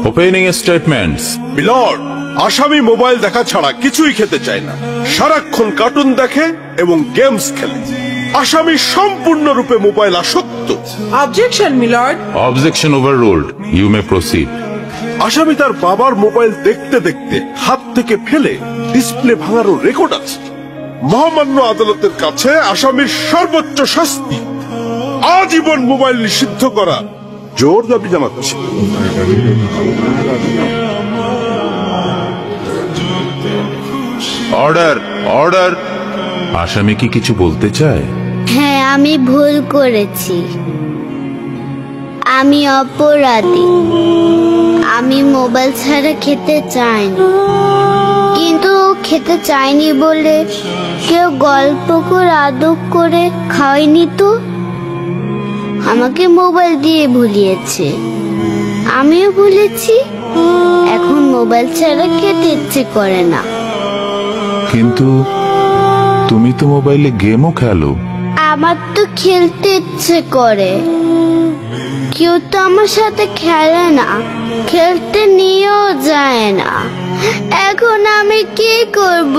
Opening statements. Milord, আসামি mobile দেখা ছাড়া কিছুই খেতে চায় না, সারাক্ষণ কার্টুন দেখে এবং গেমস খেলে। আসামি সম্পূর্ণরূপে মোবাইল আসক্ত। Objection milord. Objection overruled, you may proceed. আসামি তার বাবার মোবাইল দেখতে দেখতে হাত থেকে ফেলে ডিসপ্লে ভাঙারও রেকর্ড আছে। মহামান্য আদালতের কাছে আসামির সর্বোচ্চ শাস্তি আজীবন মোবাইল নিষিদ্ধ করা জোর দাবি জানাচ্ছে। Order, order. আসামি কি কিছু বলতে চায়? হ্যাঁ, আমি ভুল করেছি, আমি অপরাধী। আমি মোবাইল ছাড়া খেতে চাইনি, কিন্তু খেতে চাইনি বলে কেউ গল্প করে আদব করে খাওয়ায়নি তো, আমাকে মোবাইল দিয়ে ভুলিয়েছে, আমিও ভুলেছি। এখন মোবাইল ছাড়া খেতে ইচ্ছে করে না। কিন্তু তুমি তো মোবাইলে গেমও খেলো। আমার তো খেলতে ইচ্ছে করে, কেউ তো আমার সাথে খেলে না, খেলতে নিয়েও যায় না। এখন আমি কি করব?